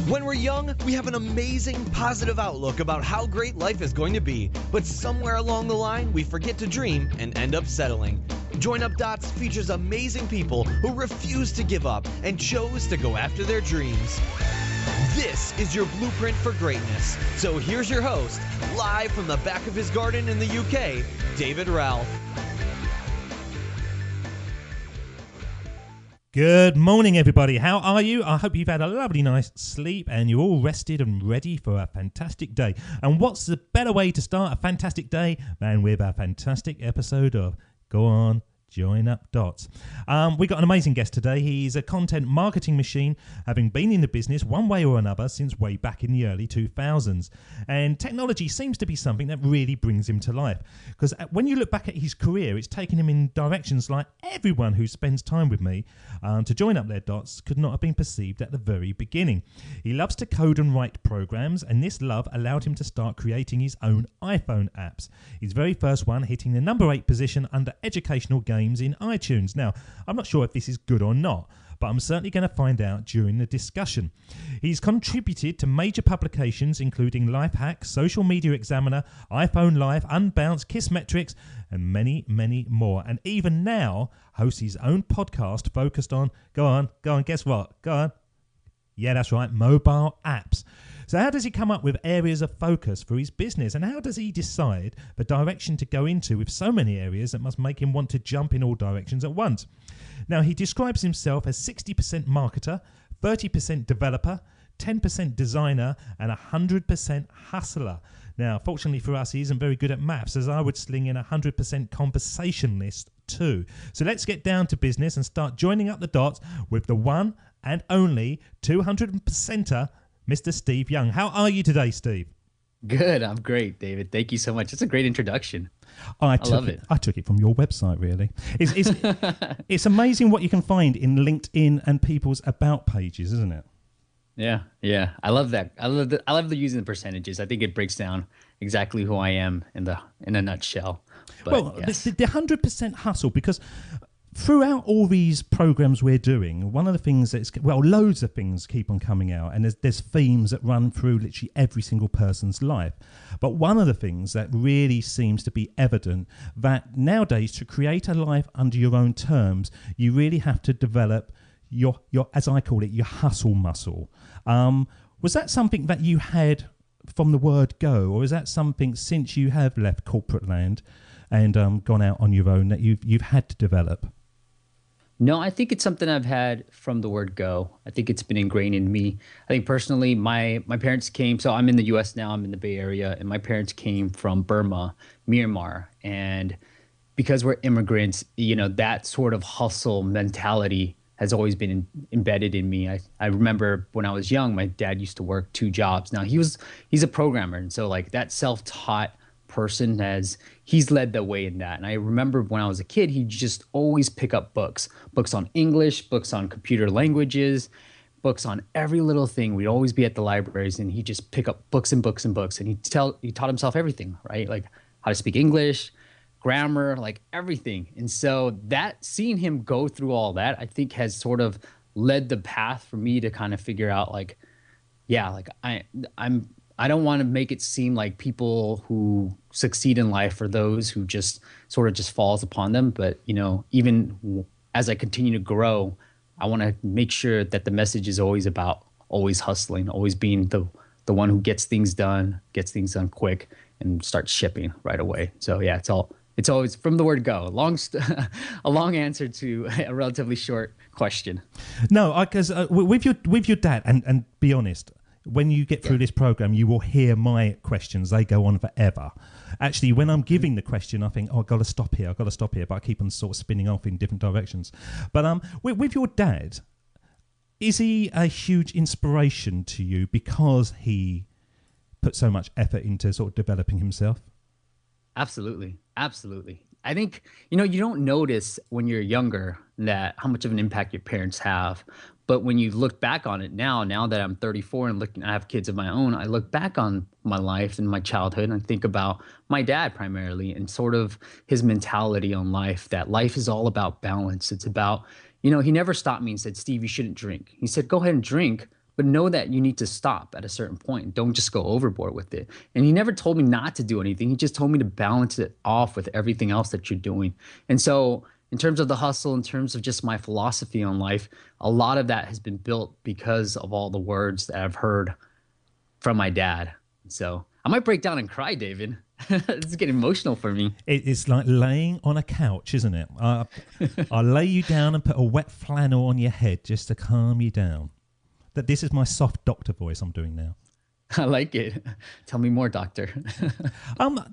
When we're young, we have an amazing, positive outlook about how great life is going to be. But somewhere along the line, we forget to dream and end up settling. Join Up Dots features amazing people who refuse to give up and chose to go after their dreams. This is your blueprint for greatness. So here's your host, live from the back of his garden in the UK, David Ralph. Good morning, everybody. How are you? I hope you've had a lovely night's sleep and you're all rested and ready for a fantastic day. And what's the better way to start a fantastic day than with a fantastic episode of Go On, Join Up Dots. We got an amazing guest today. He's a content marketing machine, having been in the business one way or another since way back in the early 2000s. And technology seems to be something that really brings him to life. Because when you look back at his career, it's taken him in directions like everyone who spends time with me to join up their dots could not have been perceived at the very beginning. He loves to code and write programs, and this love allowed him to start creating his own iPhone apps. His very first one hitting the number 8 position under educational games in iTunes. Now, I'm not sure if this is good or not, but I'm certainly going to find out during the discussion. He's contributed to major publications including Lifehack, Social Media Examiner, iPhone Life, Unbounced, Kissmetrics, and many, many more. And even now hosts his own podcast focused on, go on, guess what? Go on. Yeah, that's right, mobile apps. So how does he come up with areas of focus for his business, and how does he decide the direction to go into with so many areas that must make him want to jump in all directions at once? Now, he describes himself as 60% marketer, 30% developer, 10% designer, and 100% hustler. Now, fortunately for us, he isn't very good at maths, as I would sling in 100% conversationalist too. So let's get down to business and start joining up the dots with the one and only 200%er, Mr. Steve Young. How are you today, Steve? Good. I'm great, David. Thank you so much. It's a great introduction. I love it. I took it from your website, really. It's amazing what you can find in LinkedIn and people's about pages, isn't it? Yeah. I love that. I love the using the percentages. I think it breaks down exactly who I am in a nutshell. But, well, yes. the 100% hustle, because throughout all these programs we're doing, one of the things loads of things keep on coming out, and there's themes that run through literally every single person's life. But one of the things that really seems to be evident, that nowadays to create a life under your own terms, you really have to develop your as I call it, your hustle muscle. Was that something that you had from the word go, or is that something since you have left corporate land and gone out on your own that you've had to develop? No, I think it's something I've had from the word go. I think it's been ingrained in me. I think personally, my parents came, so I'm in the U.S. now, I'm in the Bay Area, and my parents came from Burma, Myanmar. And because we're immigrants, that sort of hustle mentality has always been embedded in me. I remember when I was young, my dad used to work 2 jobs. Now, he's a programmer, and so like that self-taught person he's led the way in that. And I remember when I was a kid, he'd just always pick up books on English, books on computer languages, books on every little thing. We'd always be at the libraries, and he'd just pick up books and books and books, and he taught himself everything, right? Like how to speak English, grammar, like everything. And so that, seeing him go through all that, I think has sort of led the path for me to kind of figure out like, yeah, like I don't want to make it seem like people who succeed in life are those who just sort of just falls upon them. But, even as I continue to grow, I want to make sure that the message is always about always hustling, always being the one who gets things done quick and starts shipping right away. So yeah, it's always from the word go. A long answer to a relatively short question. No, because with your dad, and be honest, when you get through this program, you will hear my questions. They go on forever. Actually, when I'm giving the question, I think, I've got to stop here. But I keep on sort of spinning off in different directions. But with your dad, is he a huge inspiration to you because he put so much effort into sort of developing himself? Absolutely. I think, you don't notice when you're younger that how much of an impact your parents have. But when you look back on it now that I'm 34 and I have kids of my own, I look back on my life and my childhood and I think about my dad primarily and sort of his mentality on life, that life is all about balance. It's about, he never stopped me and said, Steve, you shouldn't drink. He said, go ahead and drink, but know that you need to stop at a certain point. Don't just go overboard with it. And he never told me not to do anything. He just told me to balance it off with everything else that you're doing. And so in terms of the hustle, in terms of just my philosophy on life, a lot of that has been built because of all the words that I've heard from my dad. So I might break down and cry, David. It's getting emotional for me. It's like laying on a couch, isn't it? I'll lay you down and put a wet flannel on your head just to calm you down. That this is my soft doctor voice I'm doing now. I like it. Tell me more, doctor.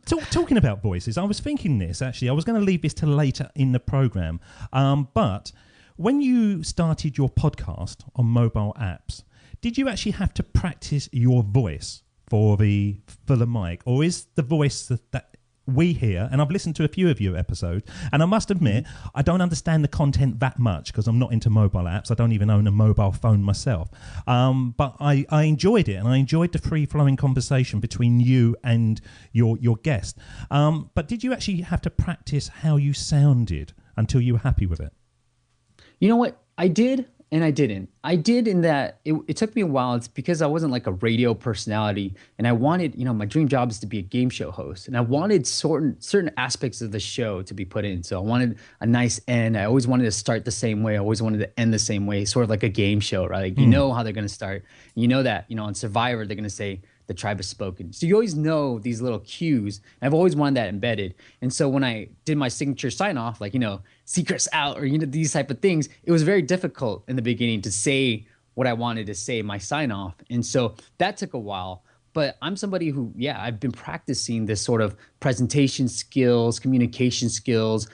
Talking about voices, I was thinking this, actually. I was going to leave this to later in the program. But when you started your podcast on mobile apps, did you actually have to practice your voice for the mic? Or is the voice that we hear, and I've listened to a few of your episodes, and I must admit, I don't understand the content that much because I'm not into mobile apps. I don't even own a mobile phone myself. But I enjoyed it, and I enjoyed the free-flowing conversation between you and your guest. But did you actually have to practice how you sounded until you were happy with it? You know what? I did. And I didn't. I did in that it took me a while. It's because I wasn't like a radio personality, and I wanted, my dream job is to be a game show host, and I wanted certain aspects of the show to be put in. So I wanted a nice end. I always wanted to start the same way. I always wanted to end the same way, sort of like a game show, right? Like, you know how they're going to start. You know that, on Survivor, they're going to say, the tribe has spoken. So you always know these little cues. I've always wanted that embedded. And so when I did my signature sign off, like, secrets out, or, these type of things, it was very difficult in the beginning to say what I wanted to say, my sign off. And so that took a while. But I'm somebody who, I've been practicing this sort of presentation skills, communication skills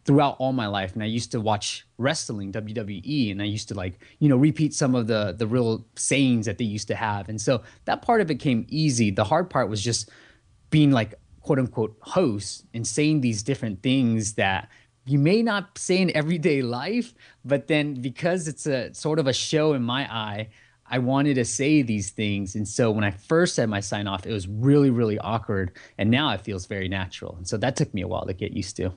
throughout all my life. And I used to watch wrestling, WWE, and I used to repeat some of the real sayings that they used to have. And so that part of it came easy. The hard part was just being like, quote unquote, host and saying these different things that you may not say in everyday life, but then because it's a sort of a show in my eye, I wanted to say these things. And so when I first said my sign off, it was really, really awkward. And now it feels very natural. And so that took me a while to get used to.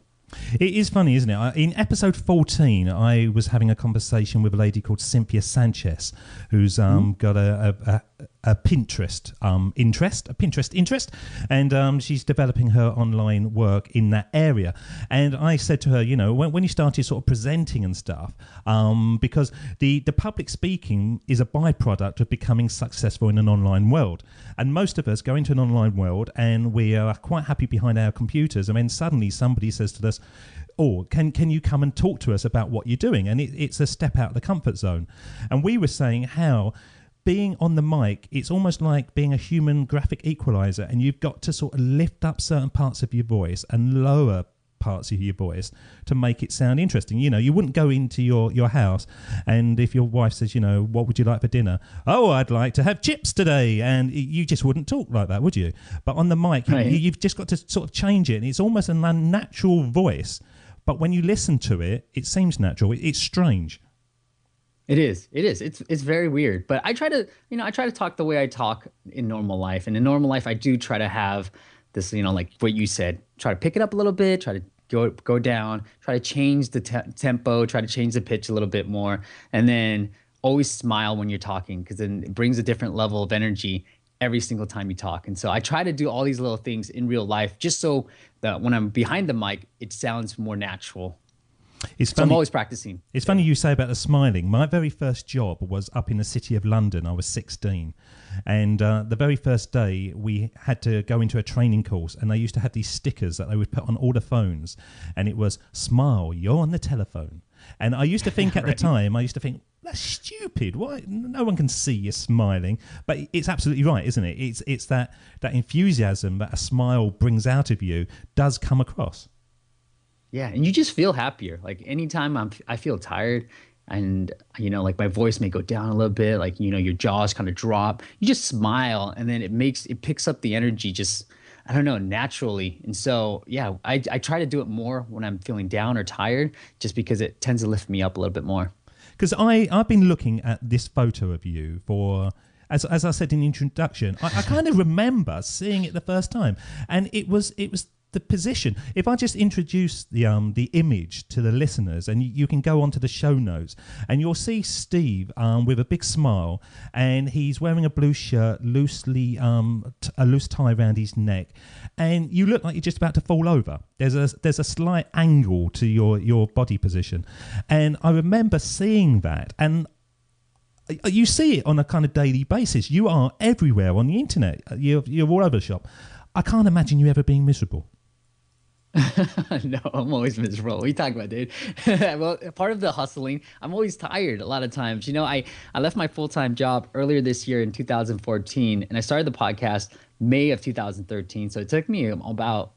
It is funny, isn't it? In episode 14, I was having a conversation with a lady called Cynthia Sanchez, who's got a Pinterest interest, and she's developing her online work in that area. And I said to her, when you started sort of presenting and stuff, because the public speaking is a byproduct of becoming successful in an online world. And most of us go into an online world and we are quite happy behind our computers, and then suddenly somebody says to us, "Oh, can you come and talk to us about what you're doing?" And it's a step out of the comfort zone. And we were saying how being on the mic, it's almost like being a human graphic equalizer, and you've got to sort of lift up certain parts of your voice and lower parts of your voice to make it sound interesting. You wouldn't go into your house, and if your wife says, what would you like for dinner? "Oh, I'd like to have chips today," and you just wouldn't talk like that, would you? But on the mic, right, you've just got to sort of change it, and it's almost an unnatural voice. But when you listen to it, it seems natural. It's strange. It is. It's very weird. But I try to talk the way I talk in normal life. And in normal life, I do try to have this, like what you said, try to pick it up a little bit, try to go down, try to change the tempo, try to change the pitch a little bit more. And then always smile when you're talking, because then it brings a different level of energy every single time you talk. And so I try to do all these little things in real life just so that when I'm behind the mic, it sounds more natural. So I'm always practicing. It's funny you say about the smiling. My very first job was up in the city of London. I was 16. And the very first day, we had to go into a training course, and they used to have these stickers that they would put on all the phones. And it was, "Smile, you're on the telephone." And I used to think at the time, that's stupid. Why? No one can see you smiling. But it's absolutely right, isn't it? It's that enthusiasm that a smile brings out of you does come across. Yeah, and you just feel happier. Like anytime I feel tired, and like my voice may go down a little bit, like your jaws kind of drop, you just smile, and then it picks up the energy just, I don't know, naturally. And so I try to do it more when I'm feeling down or tired, just because it tends to lift me up a little bit more. Because I've been looking at this photo of you for, as I said in the introduction, I kind of remember seeing it the first time, and it was the position. If I just introduce the image to the listeners, and you can go onto the show notes, and you'll see Steve with a big smile, and he's wearing a blue shirt, loosely a loose tie around his neck, and you look like you're just about to fall over. There's a slight angle to your body position, and I remember seeing that, and you see it on a kind of daily basis. You are everywhere on the internet. You're all over the shop. I can't imagine you ever being miserable. No, I'm always miserable. What are you talking about, dude? Well, part of the hustling, I'm always tired a lot of times. I left my full-time job earlier this year in 2014, and I started the podcast May of 2013. So it took me about,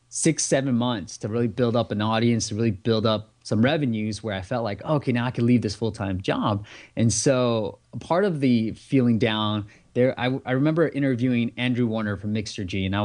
6-7 months to really build up an audience, to really build up some revenues where I felt like, okay, now I can leave this full-time job. And so part of the feeling down there, I remember interviewing Andrew Warner from Mixergy, and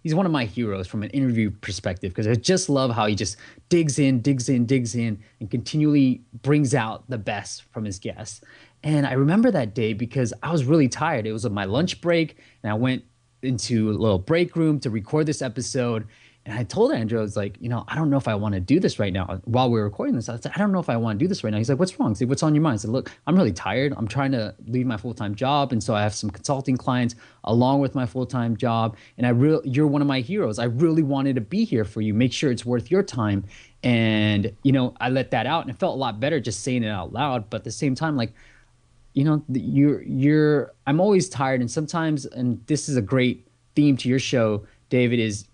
he's one of my heroes from an interview perspective, because I just love how he just digs in, and continually brings out the best from his guests. And I remember that day because I was really tired. It was my lunch break, and I went into a little break room to record this episode. And I told Andrew, I was like, I don't know if I want to do this right now. While we were recording this, I said, I don't know if I want to do this right now. He's like, what's wrong? I said, what's on your mind? I said, look, I'm really tired. I'm trying to leave my full-time job. And so I have some consulting clients along with my full-time job. And you're one of my heroes. I really wanted to be here for you. Make sure it's worth your time. And, I let that out, and it felt a lot better just saying it out loud. But at the same time, like, I'm always tired. And sometimes, and this is a great theme to your show, David, is,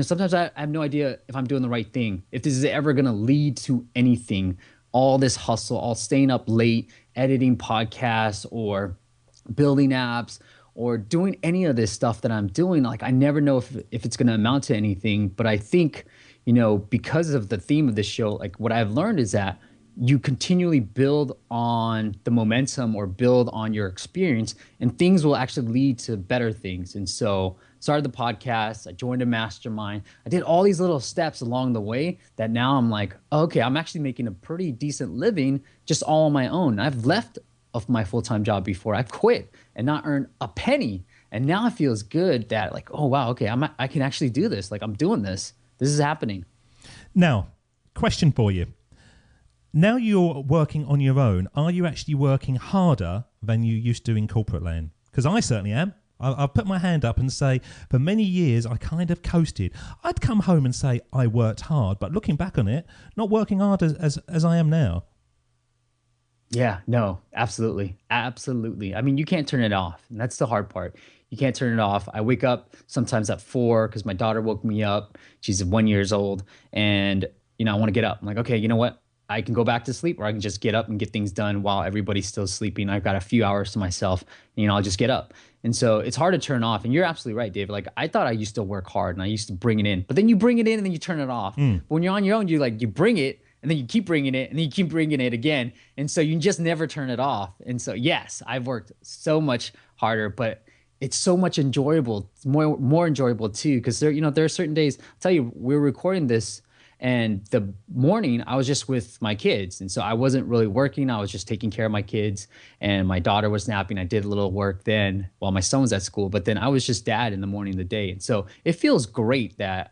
sometimes I have no idea if I'm doing the right thing, if this is ever going to lead to anything. All this hustle, all staying up late, editing podcasts or building apps or doing any of this stuff that I'm doing, like I never know if it's going to amount to anything. But I think, because of the theme of this show, like what I've learned is that you continually build on the momentum or build on your experience, and things will actually lead to better things. And so started the podcast, I joined a mastermind, I did all these little steps along the way that now I'm like, okay, I'm actually making a pretty decent living just all on my own. I've left of my full-time job before. I've quit and not earned a penny. And now it feels good that like, oh wow, okay, I can actually do this. Like I'm doing this. This is happening. Now, question for you. Now you're working on your own, are you actually working harder than you used to in corporate land? Because I certainly am. I'll put my hand up and say, for many years, I kind of coasted. I'd come home and say I worked hard, but looking back on it, not working hard as I am now. Yeah, no, absolutely. Absolutely. I mean, you can't turn it off. And that's the hard part. You can't turn it off. I wake up sometimes at 4 because my daughter woke me up. She's 1 year old. And, I want to get up. I'm like, okay, you know what? I can go back to sleep, or I can just get up and get things done while everybody's still sleeping. I've got a few hours to myself, and, I'll just get up. And so it's hard to turn off. And you're absolutely right, David. Like I thought I used to work hard and I used to bring it in, but then you bring it in and then you turn it off. But when you're on your own, you bring it and then you keep bringing it and then you keep bringing it again. And so you just never turn it off. And so, yes, I've worked so much harder, but it's so much enjoyable. It's more enjoyable too. Cause there are certain days, I'll tell you, we're recording this, and the morning I was just with my kids. And so I wasn't really working. I was just taking care of my kids, and my daughter was napping. I did a little work then while my son was at school, but then I was just dad in the morning of the day. And so it feels great that,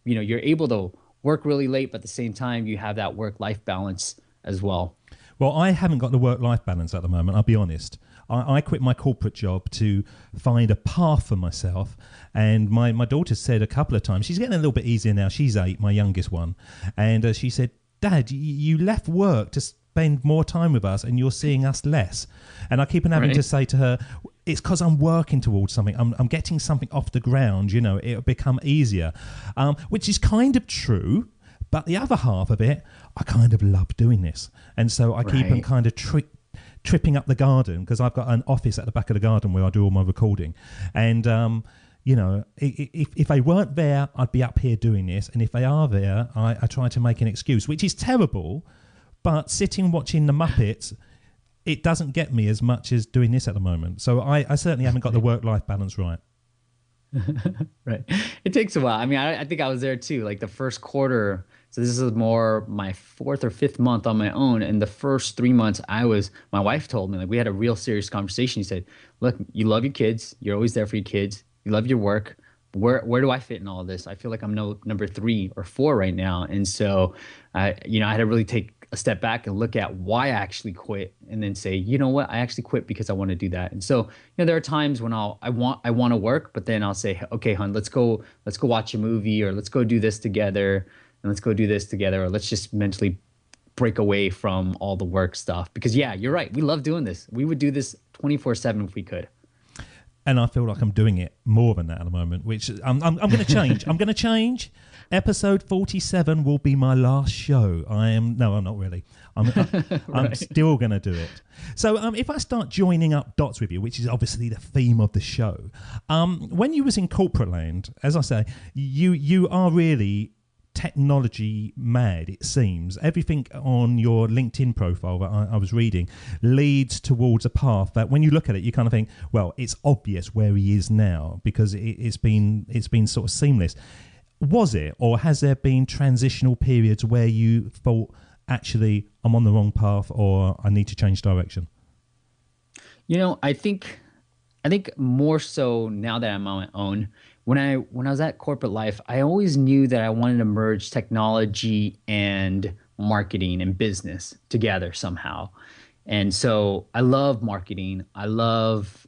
you're able to work really late, but at the same time you have that work-life balance as well. Well, I haven't got the work-life balance at the moment, I'll be honest. I quit my corporate job to find a path for myself. And my daughter said a couple of times, she's getting a little bit easier now. She's 8, my youngest one. And she said, Dad, you left work to spend more time with us and you're seeing us less. And I keep on having to say to her, it's because I'm working towards something. I'm getting something off the ground. It'll become easier, which is kind of true. But the other half of it, I kind of love doing this. And so I keep on kind of tripping up the garden, because I've got an office at the back of the garden where I do all my recording. And, if they weren't there, I'd be up here doing this. And if they are there, I try to make an excuse, which is terrible. But sitting watching the Muppets, it doesn't get me as much as doing this at the moment. So I certainly haven't got the work-life balance right. Right. It takes a while. I mean, I think I was there too, like the first quarter. So this is more my 4th or 5th month on my own. And the first 3 months my wife told me, like, we had a real serious conversation. She said, look, you love your kids. You're always there for your kids. You love your work, where do I fit in all this? I feel like I'm number 3 or 4 right now. And so, I had to really take a step back and look at why I actually quit, and then say, you know what, I actually quit because I want to do that. And so, there are times when I want to work, but then I'll say, okay, hon, let's go watch a movie, or let's go do this together, and let's go do this together, or let's just mentally break away from all the work stuff. Because yeah, you're right. We love doing this. We would do this 24/7 if we could. And I feel like I'm doing it more than that at the moment, which I'm going to change. I'm going to change. Episode 47 will be my last show. I'm not really. I'm Right. still going to do it. So if I start joining up dots with you, which is obviously the theme of the show, when you was in corporate land, as I say, you are really technology mad, it seems. Everything on your LinkedIn profile that I was reading leads towards a path that when you look at it, you kind of think, well, it's obvious where he is now, because it's been sort of seamless. Was it, or has there been transitional periods where you thought, actually, I'm on the wrong path, or I need to change direction? I think more so now that I'm on my own. When I was at corporate life, I always knew that I wanted to merge technology and marketing and business together somehow. And so I love marketing. I love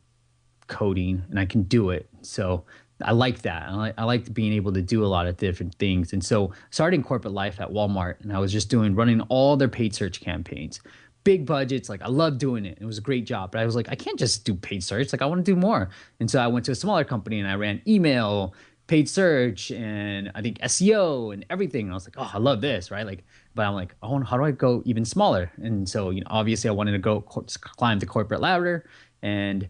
coding, and I can do it. So I like that. I like being able to do a lot of different things. And so starting corporate life at Walmart, and I was just running all their paid search campaigns. Big budgets, like I love doing it. It was a great job, but I was like, I can't just do paid search. Like I want to do more. And so I went to a smaller company and I ran email, paid search, and I think SEO and everything. And I was like, oh, I love this, right? Like, but I'm like, oh, how do I go even smaller? And so, obviously I wanted to climb the corporate ladder and,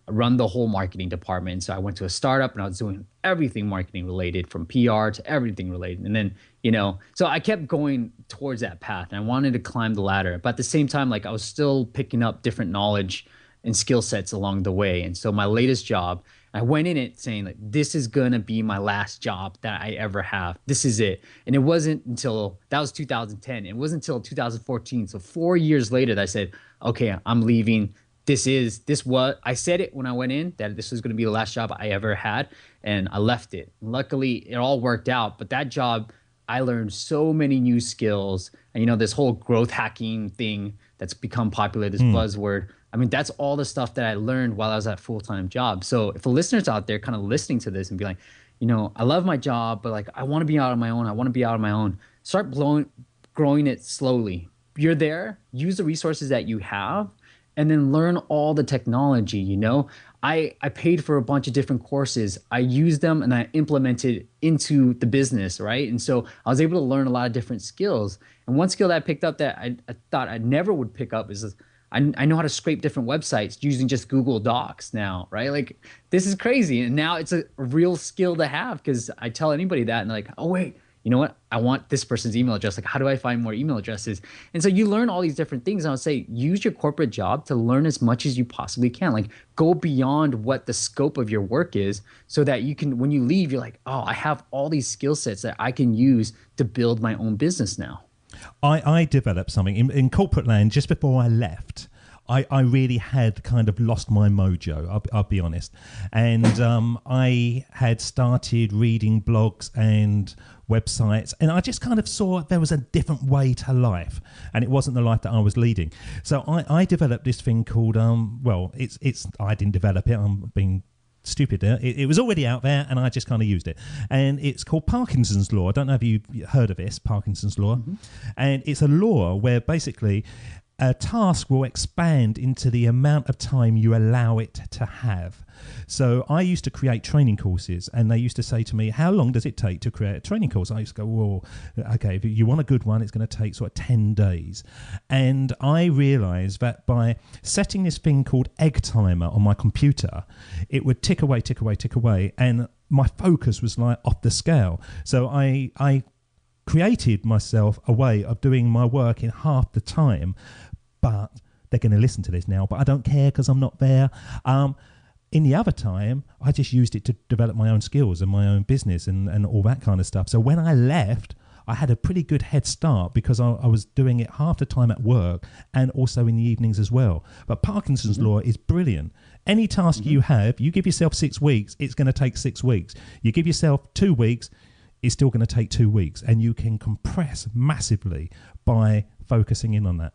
run the whole marketing department. So I went to a startup and I was doing everything marketing related, from PR to everything related. And then, so I kept going towards that path, and I wanted to climb the ladder. But at the same time, like I was still picking up different knowledge and skill sets along the way. And so my latest job, I went in it saying like, this is going to be my last job that I ever have. This is it. And it wasn't until, that was 2010. It wasn't until 2014. So 4 years later that I said, okay, I'm leaving. I said it when I went in, that this was going to be the last job I ever had, and I left it. Luckily, it all worked out. But that job, I learned so many new skills, and this whole growth hacking thing that's become popular, this buzzword. I mean, that's all the stuff that I learned while I was at full-time job. So if the listeners out there kind of listening to this and be like, I love my job, but like I want to be out on my own. Start growing it slowly. You're there. Use the resources that you have, and then learn all the technology. I paid for a bunch of different courses. I used them and I implemented into the business, right? And so I was able to learn a lot of different skills. And one skill that I picked up that I thought I never would pick up is I know how to scrape different websites using just Google Docs now, right? Like, this is crazy. And now it's a real skill to have, because I tell anybody that and they're like, oh, wait, you know what? I want this person's email address. Like, how do I find more email addresses? And so you learn all these different things. And I would say, use your corporate job to learn as much as you possibly can. Like, go beyond what the scope of your work is, so that you can, when you leave, you're like, oh, I have all these skill sets that I can use to build my own business now. I developed something in corporate land just before I left. I really had kind of lost my mojo, I'll be honest. And I had started reading blogs and websites, and I just kind of saw there was a different way to life, and it wasn't the life that I was leading. So I developed this thing called, it's I didn't develop it, I'm being stupid there. It was already out there, and I just kind of used it. And it's called Parkinsons Law. I don't know if you've heard of this, Parkinsons Law. Mm-hmm. And it's a law where basically a task will expand into the amount of time you allow it to have. So I used to create training courses, and they used to say to me, how long does it take to create a training course? I used to go, well, okay, if you want a good one, it's going to take sort of 10 days. And I realized that by setting this thing called egg timer on my computer, it would tick away, and my focus was like off the scale. So I created myself a way of doing my work in half the time. But they're going to listen to this now, but I don't care because I'm not there. In the other time, I just used it to develop my own skills and my own business and all that kind of stuff. So when I left, I had a pretty good head start because I was doing it half the time at work and also in the evenings as well. But Parkinson's Law is brilliant. Any task you have, you give yourself 6 weeks, it's going to take 6 weeks. You give yourself 2 weeks, it's still going to take 2 weeks. And you can compress massively by focusing in on that.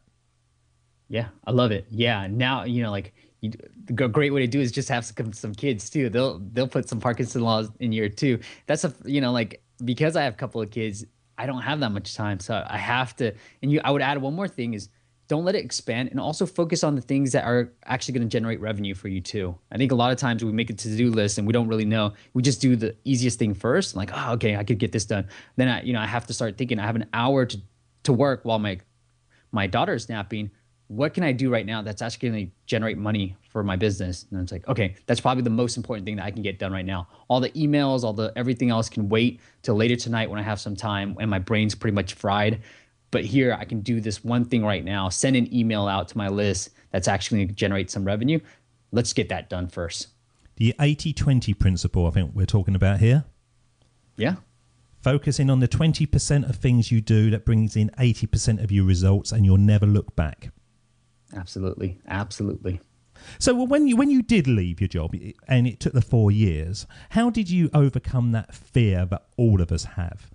Yeah, I love it. Yeah, now, like a great way to do is just have some kids too. They'll put some Parkinson's laws in year 2. That's like, because I have a couple of kids, I don't have that much time. So I have to, and I would add one more thing is, don't let it expand, and also focus on the things that are actually going to generate revenue for you too. I think a lot of times we make a to-do list and we don't really know. We just do the easiest thing first. Like, oh, okay, I could get this done. Then I have to start thinking. I have an hour to work while my daughter's napping. What can I do right now that's actually going to generate money for my business? And it's like, okay, that's probably the most important thing that I can get done right now. All the emails, everything else can wait till later tonight when I have some time and my brain's pretty much fried. But here I can do this one thing right now, send an email out to my list that's actually going to generate some revenue. Let's get that done first. The 80-20 principle, I think we're talking about here. Yeah. Focusing on the 20% of things you do that brings in 80% of your results, and you'll never look back. Absolutely. Absolutely. So when you did leave your job and it took the 4 years, how did you overcome that fear that all of us have?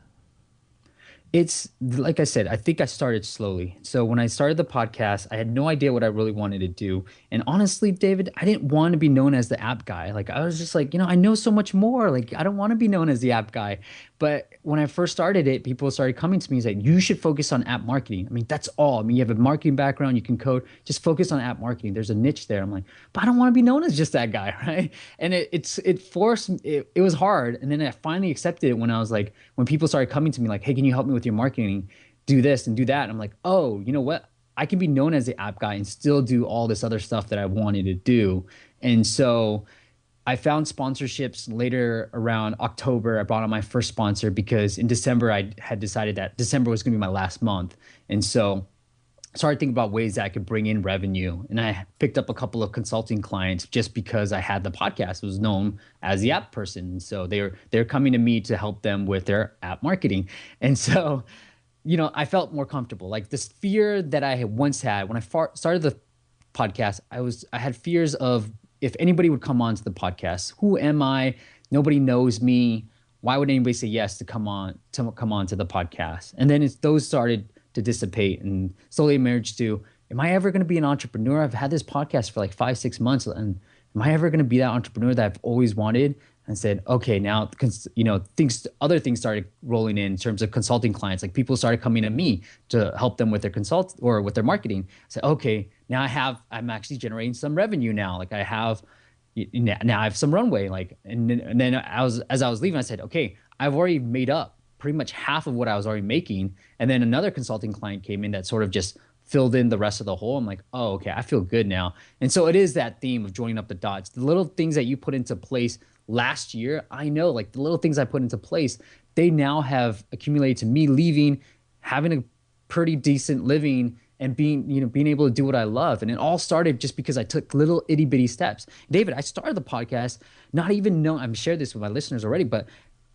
It's like I said, I think I started slowly. So when I started the podcast, I had no idea what I really wanted to do. And honestly, David, I didn't want to be known as the app guy. Like, I was just like, I know so much more. Like, I don't want to be known as the app guy. But when I first started it, people started coming to me and saying, you should focus on app marketing. I mean, that's all. I mean, you have a marketing background, you can code, just focus on app marketing. There's a niche there. I'm like, but I don't want to be known as just that guy, right? And it was hard. And then I finally accepted it when people started coming to me like, hey, can you help me with your marketing? Do this and do that. And I'm like, oh, you know what? I can be known as the app guy and still do all this other stuff that I wanted to do. And so I found sponsorships later around October. I brought on my first sponsor because in December, I had decided that December was going to be my last month. And so I started thinking about ways that I could bring in revenue. And I picked up a couple of consulting clients just because I had the podcast. I was known as the app person. And so they're coming to me to help them with their app marketing. And so, I felt more comfortable. Like this fear that I had once had when I started the podcast, I had fears of, if anybody would come on to the podcast, who am I? Nobody knows me. Why would anybody say yes to come on to the podcast? And then those started to dissipate and slowly emerged to, am I ever going to be an entrepreneur? I've had this podcast for like 5-6 months, and am I ever going to be that entrepreneur that I've always wanted? And said, okay, now, other things started rolling in terms of consulting clients. Like people started coming to me to help them with their with their marketing. I said, okay, now I'm actually generating some revenue now. Like now I have some runway. Like, and then as I was leaving, I said, okay, I've already made up pretty much half of what I was already making. And then another consulting client came in that sort of just filled in the rest of the whole. I'm like, oh, okay, I feel good now. And so it is that theme of joining up the dots. The little things that you put into place last year, I know, like the little things I put into place, they now have accumulated to me leaving, having a pretty decent living, and being able to do what I love. And it all started just because I took little itty bitty steps. David, I started the podcast not even know, I've shared this with my listeners already, but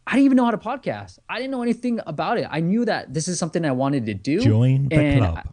I didn't even know how to podcast. I didn't know anything about it. I knew that this is something I wanted to do. Join the club.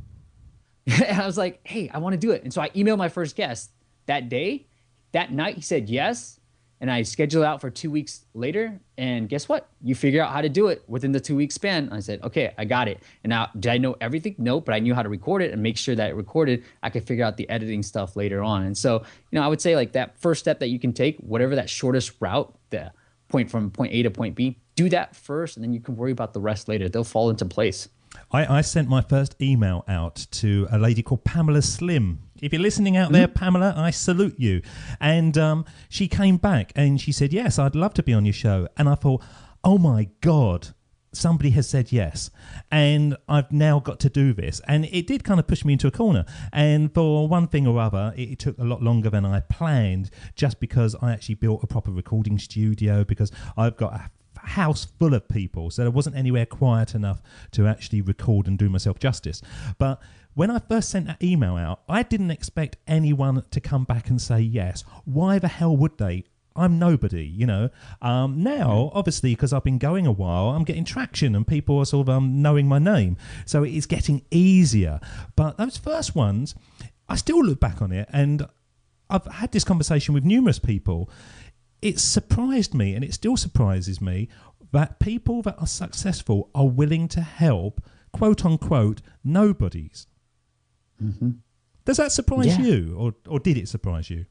And I was like, hey, I want to do it. And so I emailed my first guest that day. That night, he said yes. And I scheduled out for 2 weeks later. And guess what? You figure out how to do it within the 2 week span. I said, okay, I got it. And now, did I know everything? No, but I knew how to record it and make sure that it recorded. I could figure out the editing stuff later on. And so, I would say like that first step that you can take, whatever that shortest route, the point from point A to point B, do that first. And then you can worry about the rest later. They'll fall into place. I sent my first email out to a lady called Pamela Slim. If you're listening out there, Pamela, I salute you. And she came back and she said, yes, I'd love to be on your show. And I thought, oh my God, somebody has said yes. And I've now got to do this. And it did kind of push me into a corner. And for one thing or other, it took a lot longer than I planned, just because I actually built a proper recording studio, because I've got a house full of people, so there wasn't anywhere quiet enough to actually record and do myself justice. But when I first sent that email out, I didn't expect anyone to come back and say yes. Why the hell would they? I'm nobody, Now, obviously, because I've been going a while, I'm getting traction and people are sort of knowing my name. So it is getting easier. But those first ones, I still look back on it, and I've had this conversation with numerous people. It surprised me, and it still surprises me, that people that are successful are willing to help, quote unquote, nobodies. Mm-hmm. Does that surprise you, or did it surprise you?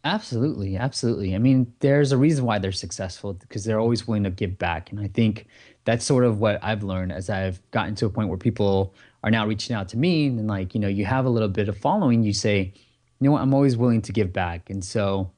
Absolutely, absolutely. I mean, there's a reason why they're successful, because they're always willing to give back. And I think that's sort of what I've learned as I've gotten to a point where people are now reaching out to me, and like, you have a little bit of following, you say, you know what, I'm always willing to give back. And so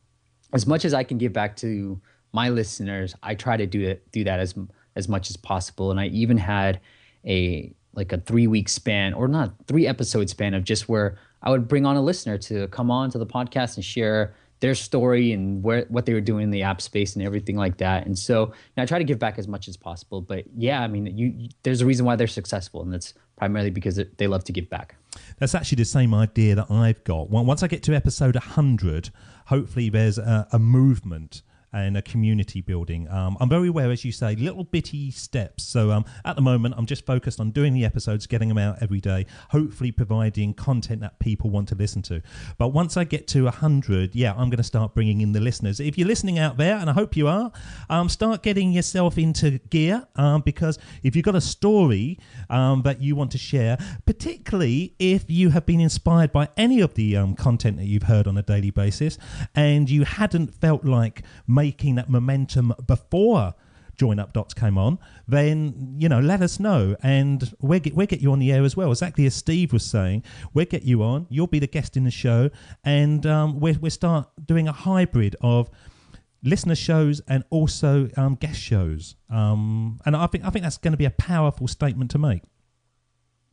as much as I can give back to my listeners, I try to do that as much as possible. And I even had a 3-week span, or not 3-episode span, of just where I would bring on a listener to come on to the podcast and share their story and what they were doing in the app space and everything like that. And so I try to give back as much as possible. But yeah, I mean, there's a reason why they're successful, and that's primarily because they love to give back. That's actually the same idea that I've got. Once I get to episode 100, hopefully there's a movement and a community building. I'm very aware, as you say, little bitty steps. So at the moment, I'm just focused on doing the episodes, getting them out every day, hopefully providing content that people want to listen to. But once I get to 100, I'm going to start bringing in the listeners. If you're listening out there, and I hope you are, start getting yourself into gear, because if you've got a story that you want to share, particularly if you have been inspired by any of the content that you've heard on a daily basis, and you hadn't felt like making that momentum before Join Up Dots came on, then let us know, and we'll get you on the air as well. Exactly as Steve was saying, we'll get you on. You'll be the guest in the show, and we'll start doing a hybrid of listener shows and also guest shows. And I think that's going to be a powerful statement to make.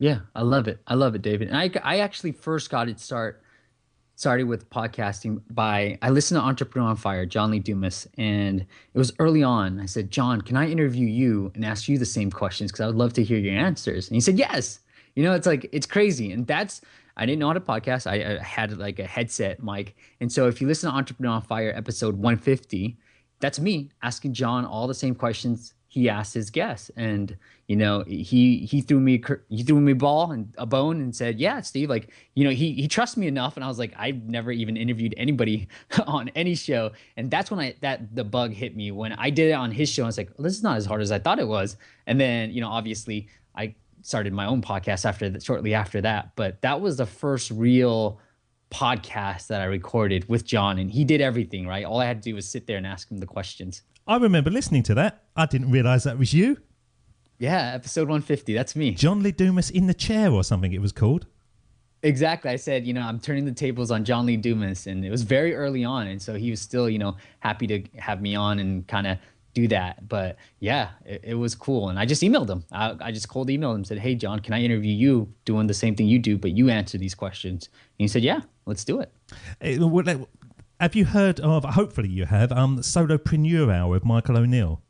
Yeah, I love it. I love it, David. And I actually first got it started with podcasting I listened to Entrepreneur on Fire, John Lee Dumas, and it was early on. I said, John, can I interview you and ask you the same questions? Because I would love to hear your answers. And he said, yes. It's crazy. And I didn't know how to podcast. I had like a headset mic. And so if you listen to Entrepreneur on Fire episode 150, that's me asking John all the same questions he asked his guests. And he threw me a bone and said, yeah, Steve, he trusts me enough. And I was like, I've never even interviewed anybody on any show. And that's when the bug hit me when I did it on his show. I was like, well, this is not as hard as I thought it was. And then obviously I started my own podcast shortly after that. But that was the first real podcast that I recorded with John, and he did everything, right? All I had to do was sit there and ask him the questions. I remember listening to that. I didn't realize that was you. Yeah, episode 150. That's me. John Lee Dumas in the Chair or something it was called. Exactly. I said, I'm turning the tables on John Lee Dumas, and it was very early on. And so he was still, happy to have me on and kind of do that. But yeah, it was cool. And I just emailed him. I just cold emailed him and said, hey, John, can I interview you doing the same thing you do, but you answer these questions? And he said, yeah, let's do it. Have you heard of, hopefully you have, Solopreneur Hour with Michael O'Neill?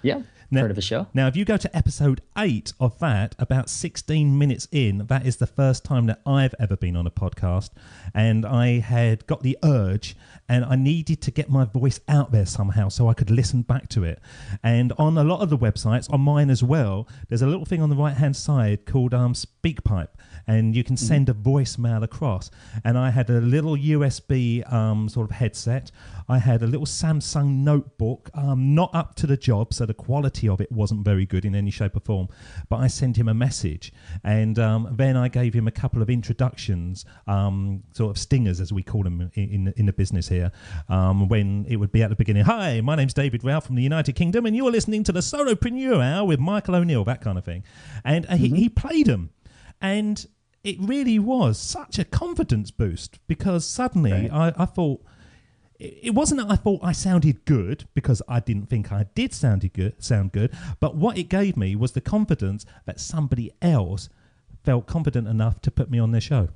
Yeah. Heard of a show. Now, if you go to episode 8 of that, about 16 minutes in, that is the first time that I've ever been on a podcast, and I had got the urge, and I needed to get my voice out there somehow so I could listen back to it. And on a lot of the websites, on mine as well, there's a little thing on the right-hand side called SpeakPipe, and you can send a voicemail across. And I had a little USB sort of headset. I had a little Samsung notebook, not up to the job, so the quality of it wasn't very good in any shape or form. But I sent him a message, and then I gave him a couple of introductions, sort of stingers, as we call them in the business here, when it would be at the beginning. Hi, my name's David Ralph from the United Kingdom, and you're listening to the Solopreneur Hour with Michael O'Neill, that kind of thing. And he played them, and it really was such a confidence boost, because suddenly I thought, it wasn't that I thought I sounded good, because I didn't think I did sound good, but what it gave me was the confidence that somebody else felt confident enough to put me on their show.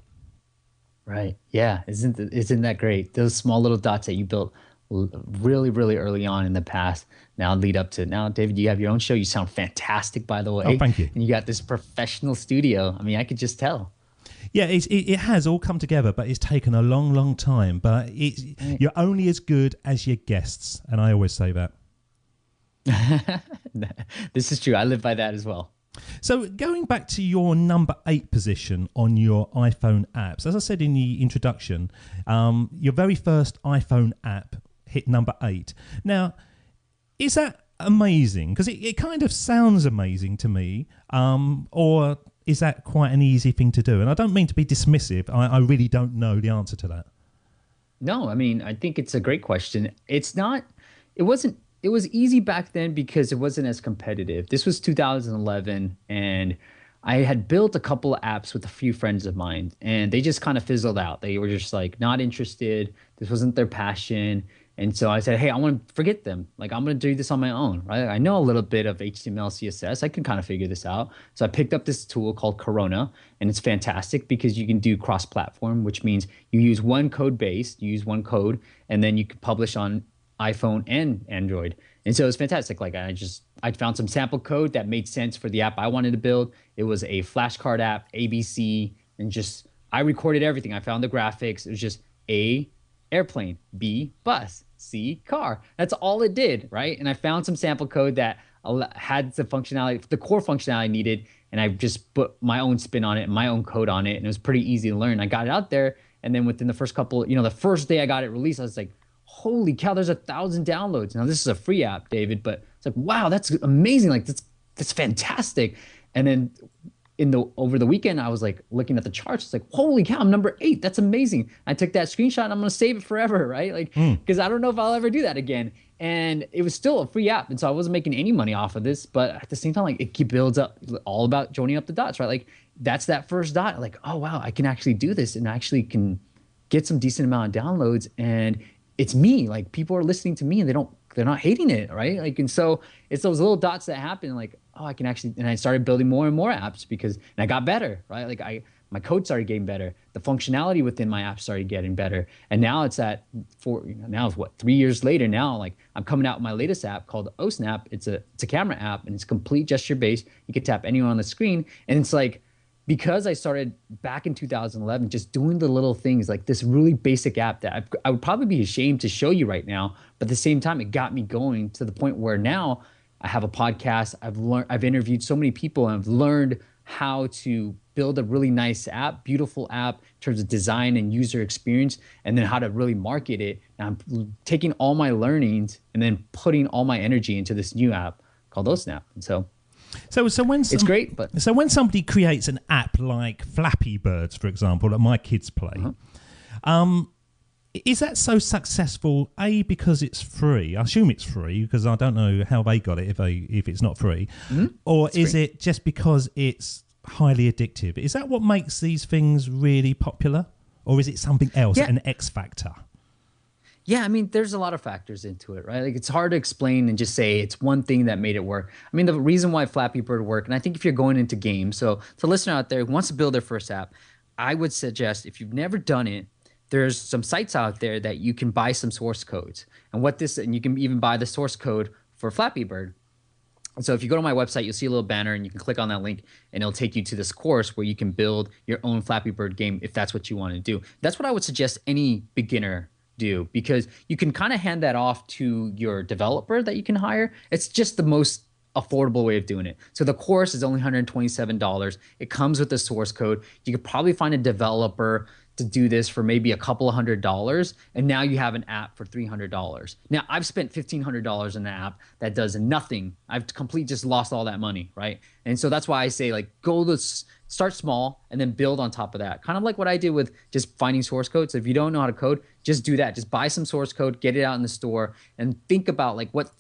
Right. Yeah. Isn't that great? Those small little dots that you built really, really early on in the past now lead up to now. David, you have your own show. You sound fantastic, by the way. Oh, thank you. And you got this professional studio. I mean, I could just tell. Yeah, it has all come together, but it's taken a long, long time. But you're only as good as your guests, and I always say that. This is true. I live by that as well. So going back to your number 8 position on your iPhone apps, as I said in the introduction, your very first iPhone app hit number 8. Now, is that amazing? Because it kind of sounds amazing to me, or is that quite an easy thing to do? And I don't mean to be dismissive. I really don't know the answer to that. No, I mean, I think it's a great question. It was easy back then because it wasn't as competitive. This was 2011, and I had built a couple of apps with a few friends of mine, and they just kind of fizzled out. They were just like not interested. This wasn't their passion. And so I said, hey, I want to forget them. Like, I'm going to do this on my own, right? I know a little bit of HTML, CSS. I can kind of figure this out. So I picked up this tool called Corona, and it's fantastic because you can do cross-platform, which means you use one code base, you use one code, and then you can publish on iPhone and Android. And so it's fantastic. Like I found some sample code that made sense for the app I wanted to build. It was a flashcard app, ABC, and I recorded everything. I found the graphics. It was just A, airplane, B, bus, C, car. That's all it did, right? And I found some sample code that had the functionality, the core functionality I needed, and I just put my own spin on it and my own code on it, and it was pretty easy to learn. I got it out there, and then within the first couple, the first day I got it released, I was like, holy cow, there's 1,000 downloads. Now, this is a free app, David, but it's like, wow, that's amazing. Like, that's fantastic. And then over the weekend, I was like looking at the charts. It's like, holy cow, I'm number 8. That's amazing. I took that screenshot and I'm going to save it forever, right? Like, because I don't know if I'll ever do that again. And it was still a free app. And so I wasn't making any money off of this. But at the same time, like, it builds up, all about joining up the dots, right? Like, that's that first dot. Like, oh, wow, I can actually do this and I actually can get some decent amount of downloads. And it's me. Like, people are listening to me and they're not hating it, right? Like, and so it's those little dots that happen. Like, oh, I can actually, and I started building more and more apps and I got better, right? Like my code started getting better. The functionality within my app started getting better. And now it's now it's 3 years later now, like I'm coming out with my latest app called OSnap. It's a camera app and it's complete gesture based. You can tap anyone on the screen. And it's like, because I started back in 2011, just doing the little things like this really basic app that I would probably be ashamed to show you right now. But at the same time, it got me going to the point where now I have a podcast. I've interviewed so many people and I've learned how to build a really nice app, beautiful app in terms of design and user experience, and then how to really market it. And I'm taking all my learnings and then putting all my energy into this new app called OSnap. And so when it's great, but so when somebody creates an app like Flappy Birds, for example, that my kids play, is that so successful? A, because it's free. I assume it's free because I don't know how they got it if it's not free, or is it just because it's highly addictive? Is that what makes these things really popular, or is it something else, an X factor? Yeah, I mean, there's a lot of factors into it, right? Like, it's hard to explain and just say it's one thing that made it work. I mean, the reason why Flappy Bird worked, and I think if you're going into games, so to the listener out there who wants to build their first app, I would suggest, if you've never done it, there's some sites out there that you can buy some source codes. And you can even buy the source code for Flappy Bird. And so if you go to my website, you'll see a little banner and you can click on that link and it'll take you to this course where you can build your own Flappy Bird game if that's what you want to do. That's what I would suggest any beginner do, because you can kind of hand that off to your developer that you can hire. It's just the most affordable way of doing it. So the course is only $127. It comes with the source code. You could probably find a developer to do this for maybe a couple of $100s, and now you have an app for $300. Now, I've spent $1,500 in an app that does nothing. I've completely just lost all that money, right? And so that's why I say, like, start small and then build on top of that. Kind of like what I did with just finding source code. So if you don't know how to code, just do that. Just buy some source code, get it out in the store, and think about like what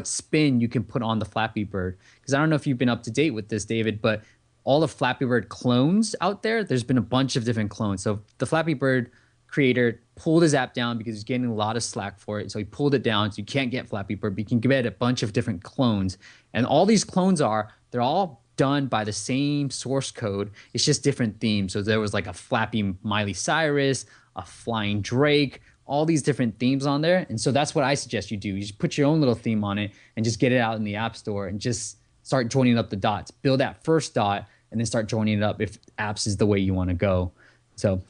spin you can put on the Flappy Bird. Because I don't know if you've been up to date with this, David, but all the Flappy Bird clones out there's been a bunch of different clones. So the Flappy Bird creator pulled his app down because he's getting a lot of slack for it. So he pulled it down. So you can't get Flappy Bird, but you can get a bunch of different clones. And all these clones they're all done by the same source code. It's just different themes. So there was like a Flappy Miley Cyrus, a Flying Drake, all these different themes on there. And so that's what I suggest you do. You just put your own little theme on it and just get it out in the App Store and just start joining up the dots. Build that first dot, and then start joining it up if apps is the way you want to go. So,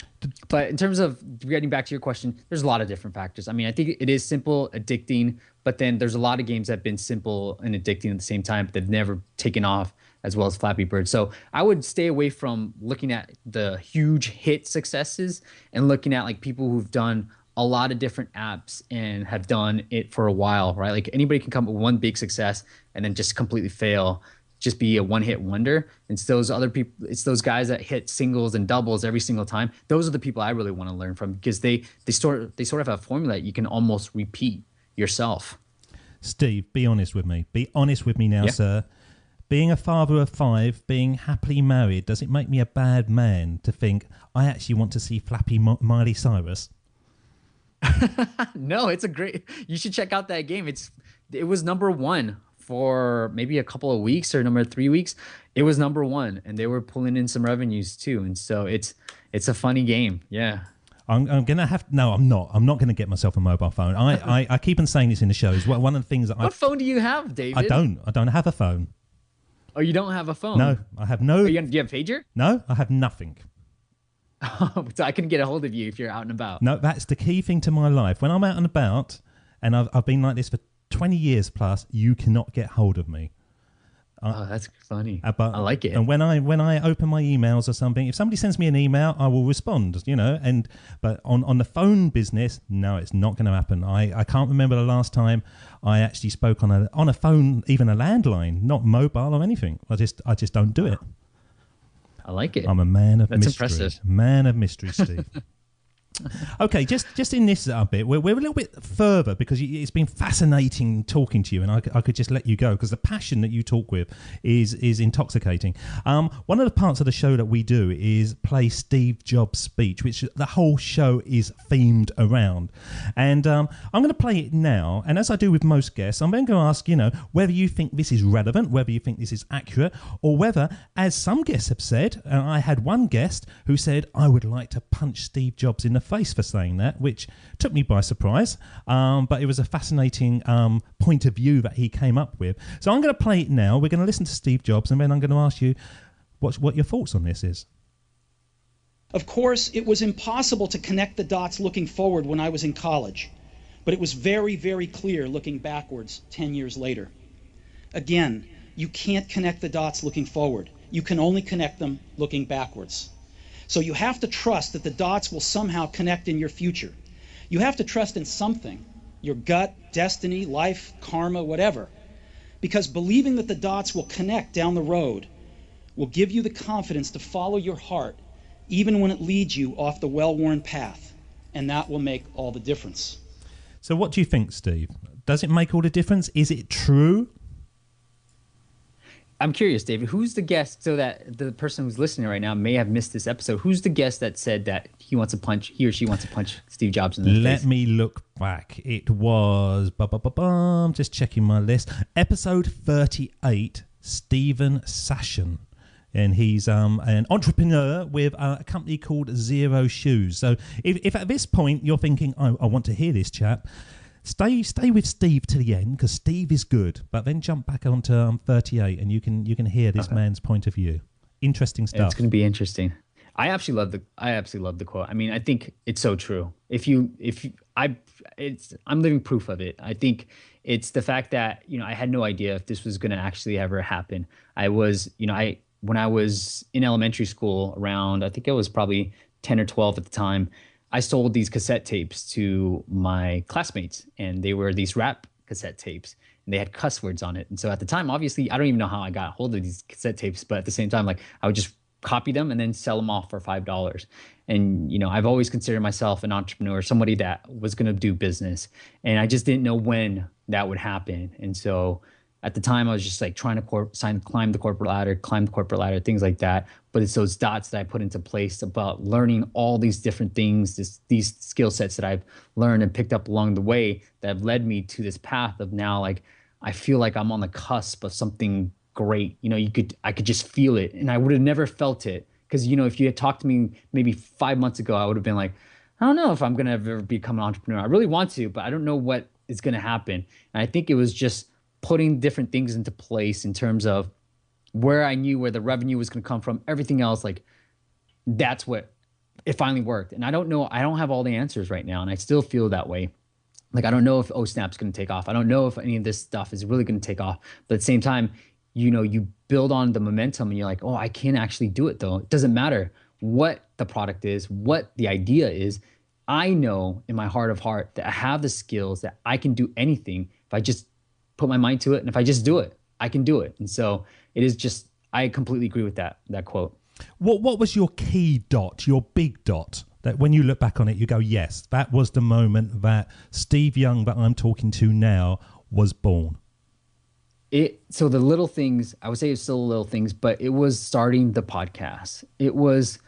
but in terms of getting back to your question, there's a lot of different factors. I mean, I think it is simple, addicting, but then there's a lot of games that have been simple and addicting at the same time, but they've never taken off as well as Flappy Bird. So I would stay away from looking at the huge hit successes and looking at like people who've done a lot of different apps and have done it for a while, right? Like anybody can come up with one big success and then just completely fail, just be a one-hit wonder. It's those other people, it's those guys that hit singles and doubles every single time. Those are the people I really want to learn from, because they sort of have a formula that you can almost repeat yourself. Steve, be honest with me. Be honest with me now, sir. Being a father of 5, being happily married, does it make me a bad man to think I actually want to see Flappy Miley Cyrus? No, it's a great. You should check out that game. It was number 1 for maybe a couple of weeks, or number 3 weeks. It was number 1, and they were pulling in some revenues too. And so it's a funny game. Yeah. I'm gonna have no. I'm not. I'm not gonna get myself a mobile phone. I keep on saying this in the shows. One of the things that What phone do you have, David? I don't have a phone. Oh, you don't have a phone? No, I have no. Do you have a pager? No, I have nothing. So I can get a hold of you if you're out and about. No, that's the key thing to my life. When I'm out and about, and I've been like this for 20 years plus, you cannot get hold of me. Oh, that's funny. But, I like it. And when I open my emails or something, if somebody sends me an email, I will respond, but on the phone business, no, it's not going to happen. I can't remember the last time I actually spoke on a phone, even a landline, not mobile or anything. I just don't do it. I like it. I'm a man of mystery. That's impressive. Man of mystery, Steve. Okay, just in this bit, we're a little bit further, because it's been fascinating talking to you, and I could just let you go because the passion that you talk with is intoxicating. One of the parts of the show that we do is play Steve Jobs' speech, which the whole show is themed around. And I'm going to play it now, and as I do with most guests, I'm then going to ask, whether you think this is relevant, whether you think this is accurate, or whether, as some guests have said, and I had one guest who said, I would like to punch Steve Jobs in the face for saying that, which took me by surprise, but it was a fascinating point of view that he came up with. So I'm going to play it now. We're going to listen to Steve Jobs, and then I'm going to ask you what your thoughts on this is. Of course, it was impossible to connect the dots looking forward when I was in college, but it was very, very clear looking backwards 10 years later. Again, you can't connect the dots looking forward. You can only connect them looking backwards. So you have to trust that the dots will somehow connect in your future. You have to trust in something, your gut, destiny, life, karma, whatever. Because believing that the dots will connect down the road will give you the confidence to follow your heart, even when it leads you off the well-worn path. And that will make all the difference. So what do you think, Steve? Does it make all the difference? Is it true? I'm curious, David, who's the guest, so that the person who's listening right now may have missed this episode? Who's the guest that said that he or she wants to punch Steve Jobs in the face? Let me look back. It was, just checking my list, episode 38, Stephen Sashen. And he's an entrepreneur with a company called Zero Shoes. So if at this point you're thinking, I want to hear this chap, Stay with Steve to the end, because Steve is good. But then jump back onto 38, and you can hear this man's point of view. Interesting stuff. It's going to be interesting. I absolutely love the quote. I mean, I think it's so true. I'm living proof of it. I think it's the fact that I had no idea if this was going to actually ever happen. When I was in elementary school, around, I think I was probably 10 or 12 at the time, I sold these cassette tapes to my classmates, and they were these rap cassette tapes, and they had cuss words on it. And so at the time, obviously, I don't even know how I got hold of these cassette tapes, but at the same time, I would just copy them and then sell them off for $5. And, I've always considered myself an entrepreneur, somebody that was going to do business, and I just didn't know when that would happen. And so at the time, I was just trying to climb the corporate ladder, things like that. But it's those dots that I put into place about learning all these different things, these skill sets that I've learned and picked up along the way that have led me to this path of now, I feel like I'm on the cusp of something great. I could just feel it, and I would have never felt it. Because, if you had talked to me maybe 5 months ago, I would have been like, I don't know if I'm going to ever become an entrepreneur. I really want to, but I don't know what is going to happen. And I think it was just putting different things into place in terms of where I knew where the revenue was going to come from, everything else, like that's what it finally worked. And I don't know, I don't have all the answers right now. And I still feel that way. Like, I don't know if Snap's going to take off. I don't know if any of this stuff is really going to take off. But at the same time, you know, you build on the momentum and you're like, oh, I can actually do it though. It doesn't matter what the product is, what the idea is. I know in my heart of heart that I have the skills that I can do anything if I just put my mind to it. And if I just do it, I can do it. And so it is just, I completely agree with that quote. What was your key dot, your big dot, that when you look back on it, you go, yes, that was the moment that Steve Young that I'm talking to now was born? So the little things, I would say it's still little things, but it was starting the podcast. It was,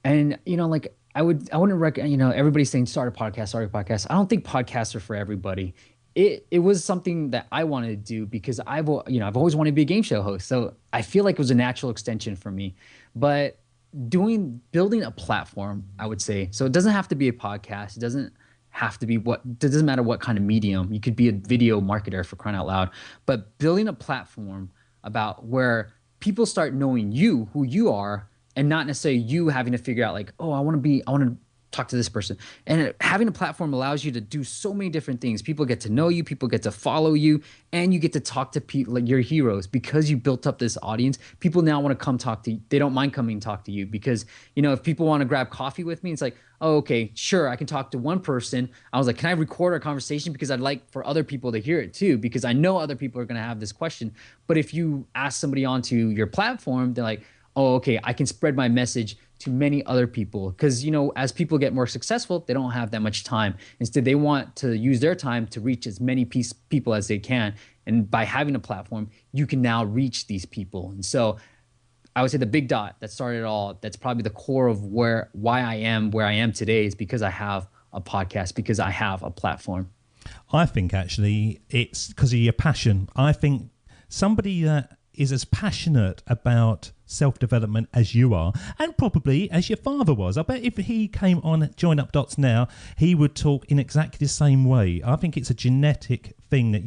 and you know, like I wouldn't recommend, you know, everybody's saying start a podcast. I don't think podcasts are for everybody. It was something that I wanted to do because I've always wanted to be a game show host. So I feel like it was a natural extension for me. But building a platform, I would say, so it doesn't have to be a podcast. It doesn't matter what kind of medium. You could be a video marketer, for crying out loud. But building a platform about where people start knowing you, who you are, and not necessarily you having to figure out like, oh, I want to talk to this person. And having a platform allows you to do so many different things. People get to know you, people get to follow you, and you get to talk to people like your heroes because you built up this audience. People now want to come talk to you. They don't mind coming and talk to you because, you know, if people want to grab coffee with me, it's like, oh, okay, sure, I can talk to one person. I was like, can I record our conversation? Because I'd like for other people to hear it too, because I know other people are going to have this question. But if you ask somebody onto your platform, they're like, oh, okay, I can spread my message to many other people. Because, you know, as people get more successful, they don't have that much time. Instead, they want to use their time to reach as many people as they can. And by having a platform, you can now reach these people. And so I would say the big dot that started it all, that's probably the core of why I am where I am today, is because I have a podcast, because I have a platform. I think actually it's because of your passion. I think somebody that is as passionate about self-development as you are, and probably as your father was. I bet if he came on Join Up Dots now, he would talk in exactly the same way. I think it's a genetic thing that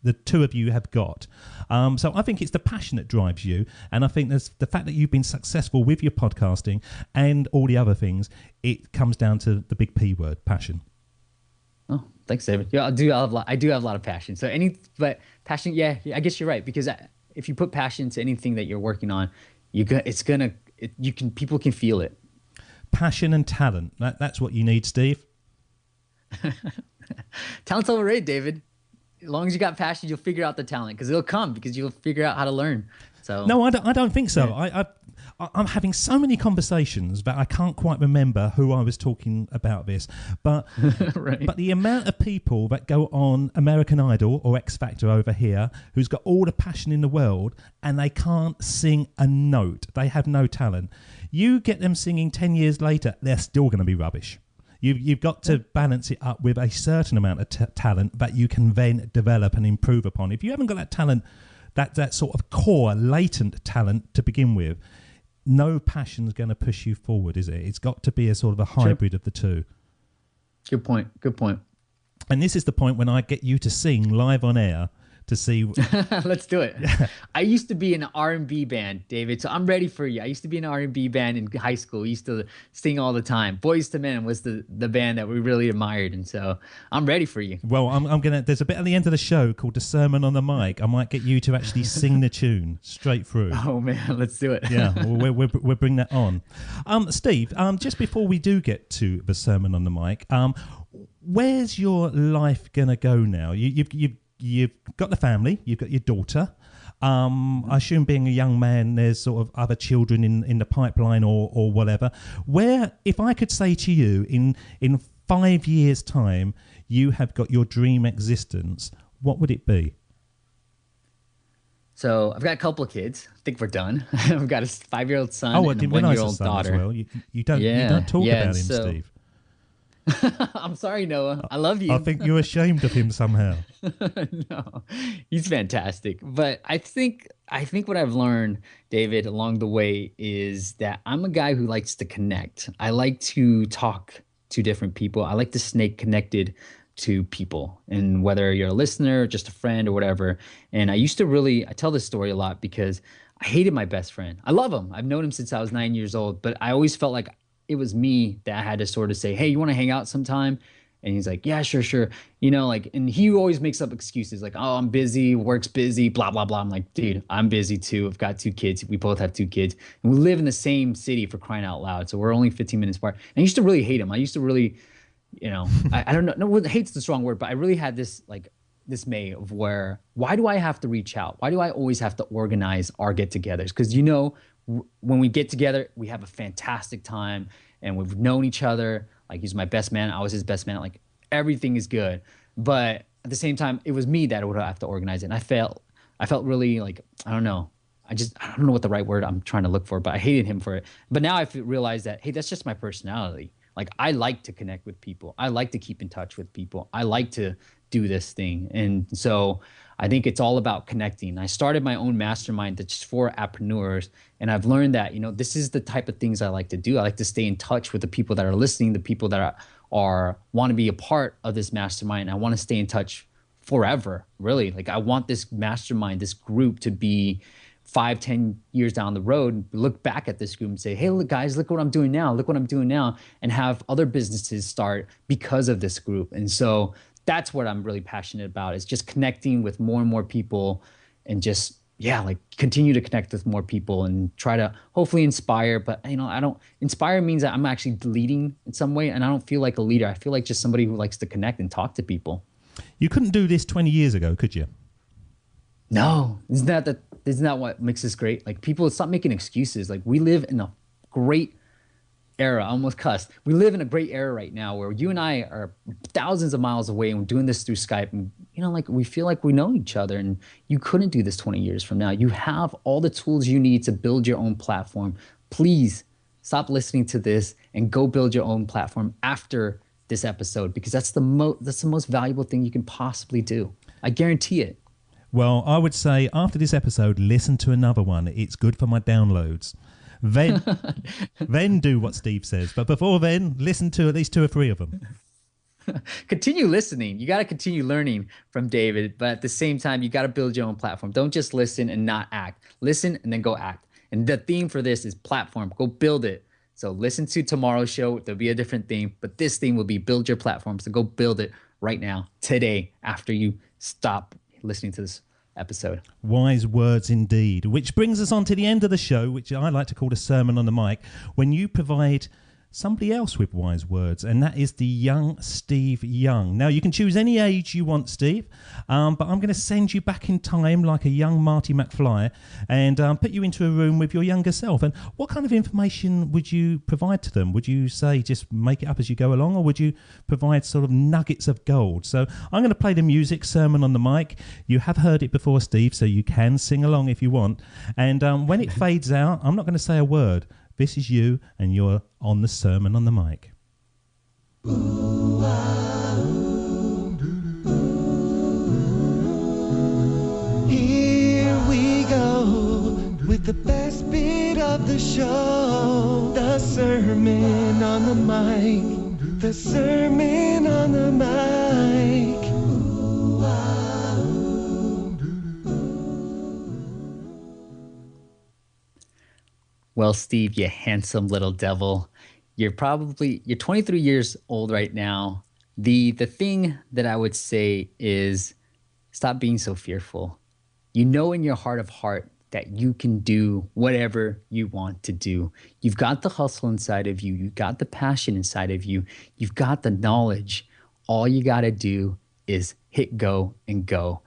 the two of you have got. So I think it's the passion that drives you, and I think there's the fact that you've been successful with your podcasting and all the other things. It comes down to the big P word, passion. Oh, thanks, David. Yeah, I do have a lot of passion. But passion, yeah, I guess you're right, because if you put passion to anything that you're working on, people can feel it. Passion and talent. That's what you need, Steve. Talent's overrated, David. As long as you got passion, you'll figure out the talent, because it'll come, because you'll figure out how to learn. So no, I don't think so. Yeah. I'm having so many conversations that I can't quite remember who I was talking about this. But right. But the amount of people that go on American Idol or X Factor over here who's got all the passion in the world and they can't sing a note. They have no talent. You get them singing 10 years later, they're still going to be rubbish. You've got to balance it up with a certain amount of talent that you can then develop and improve upon. If you haven't got that talent, that sort of core latent talent to begin with, no passion's going to push you forward, is it? It's got to be a sort of a hybrid of the two. Good point. And this is the point when I get you to sing live on air to see. Let's do it. I used to be in an R&B band, David, so I'm ready for you. I used to be in an R&B band in high school. We used to sing all the time. Boys to Men was the band that we really admired, and so I'm ready for you. Well, I'm gonna. There's a bit at the end of the show called the Sermon on the Mic. I might get you to actually sing the tune straight through. Oh man, let's do it. Yeah, we'll bring that on. Steve, just before we do get to the Sermon on the Mic, where's your life gonna go now? You've got the family, you've got your daughter. I assume being a young man, there's sort of other children in the pipeline or whatever. Where, if I could say to you, in 5 years' time, you have got your dream existence, what would it be? So I've got a couple of kids. I think we're done. I've got a 5-year-old son and a 1-year-old daughter. As well. You don't talk about him, Steve. I'm sorry, Noah. I love you. I think you're ashamed of him somehow. No, he's fantastic. But I think what I've learned, David, along the way is that I'm a guy who likes to connect. I like to talk to different people. I like to stay connected to people, and whether you're a listener, just a friend or whatever. And I tell this story a lot because I hated my best friend. I love him. I've known him since I was 9 years old, but I always felt like it was me that had to sort of say, hey, you want to hang out sometime? And he's like, yeah, sure, sure. Like, and he always makes up excuses like, oh, I'm busy, work's busy, blah, blah, blah. I'm like, dude, I'm busy too. I've got 2 kids. We both have 2 kids. And we live in the same city, for crying out loud. So we're only 15 minutes apart. And I used to really hate him. I used to really, I don't know. No, hate's the strong word, but I really had this like dismay of why do I have to reach out? Why do I always have to organize our get-togethers? Because when we get together, we have a fantastic time, and we've known each other. Like, he's my best man, I was his best man. Like, everything is good, but at the same time, it was me that would have to organize it. And I felt really like, I don't know. I don't know what the right word I'm trying to look for, but I hated him for it. But now I realized that, hey, that's just my personality. Like, I like to connect with people. I like to keep in touch with people. I like to do this thing. And so I think it's all about connecting. I started my own mastermind that's for appreneurs. And I've learned that, this is the type of things I like to do. I like to stay in touch with the people that are listening, the people that want to be a part of this mastermind. I want to stay in touch forever, really. Like, I want this mastermind, this group, to be 5-10 years down the road, look back at this group and say, hey, look, guys, look what I'm doing now. Look what I'm doing now. And have other businesses start because of this group. And so that's what I'm really passionate about, is just connecting with more and more people, and just, like, continue to connect with more people and try to hopefully inspire. But, inspire means that I'm actually leading in some way, and I don't feel like a leader. I feel like just somebody who likes to connect and talk to people. You couldn't do this 20 years ago, could you? No, isn't that what makes us great? Like, people stop making excuses. Like, we live in a great era. I almost cussed. We live in a great era right now where you and I are thousands of miles away, and we're doing this through Skype. And, like, we feel like we know each other, and you couldn't do this 20 years from now. You have all the tools you need to build your own platform. Please stop listening to this and go build your own platform after this episode, because that's the most valuable thing you can possibly do. I guarantee it. Well, I would say after this episode, listen to another one. It's good for my downloads. Then do what Steve says. But before then, listen to at least 2 or 3 of them. Continue listening. You got to continue learning from David. But at the same time, you got to build your own platform. Don't just listen and not act. Listen and then go act. And the theme for this is platform. Go build it. So listen to tomorrow's show. There'll be a different theme. But this theme will be build your platform. So go build it right now, today, after you stop listening to this episode. Wise words indeed. Which brings us on to the end of the show, which I like to call the sermon on the mic, when you provide somebody else with wise words, and that is the young Steve Young. Now, you can choose any age you want, Steve, but I'm going to send you back in time like a young Marty McFly and put you into a room with your younger self. And what kind of information would you provide to them? Would you say just make it up as you go along, or would you provide sort of nuggets of gold? So I'm going to play the music, sermon on the mic. You have heard it before, Steve, so you can sing along if you want. And when it fades out, I'm not going to say a word. This is you, and you're on the sermon on the mic. Here we go with the best bit of the show, the sermon on the mic, the sermon on the mic. Well, Steve, you handsome little devil, you're 23 years old right now. The thing that I would say is stop being so fearful. You know in your heart of heart that you can do whatever you want to do. You've got the hustle inside of you. You've got the passion inside of you. You've got the knowledge. All you got to do is hit go and go.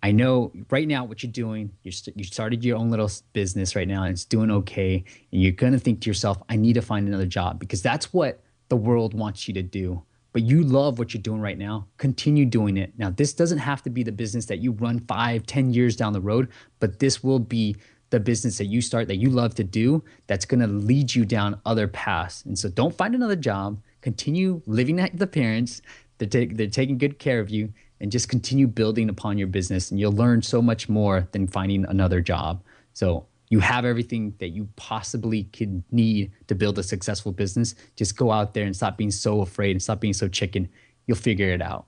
I know right now what you're doing, you started your own little business right now, and it's doing okay. And you're going to think to yourself, I need to find another job, because that's what the world wants you to do. But you love what you're doing right now. Continue doing it. Now, this doesn't have to be the business that you run 5-10 years down the road, but this will be the business that you start that you love to do that's going to lead you down other paths. And so don't find another job. Continue living at the parents. They're taking good care of you. And just continue building upon your business, and you'll learn so much more than finding another job. So you have everything that you possibly could need to build a successful business. Just go out there and stop being so afraid and stop being so chicken. You'll figure it out.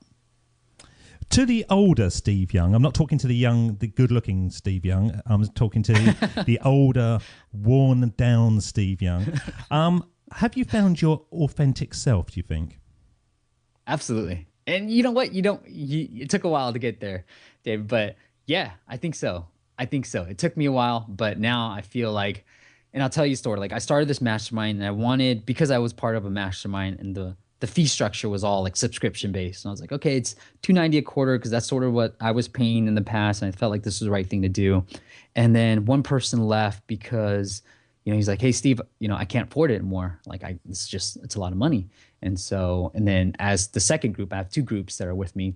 To the older Steve Young, I'm not talking to the good-looking Steve Young. I'm talking to the older, worn-down Steve Young. Have you found your authentic self, do you think? Absolutely. And you know what? It took a while to get there, David, but yeah, I think so. It took me a while, but now I feel like, and I'll tell you a story. Like I started this mastermind and I wanted, because I was part of a mastermind and the fee structure was all like subscription based. And I was like, okay, it's $290 a quarter because that's sort of what I was paying in the past. And I felt like this was the right thing to do. And then one person left because, he's like, hey, Steve, I can't afford it anymore. Like it's a lot of money. And then as the second group, I have two groups that are with me,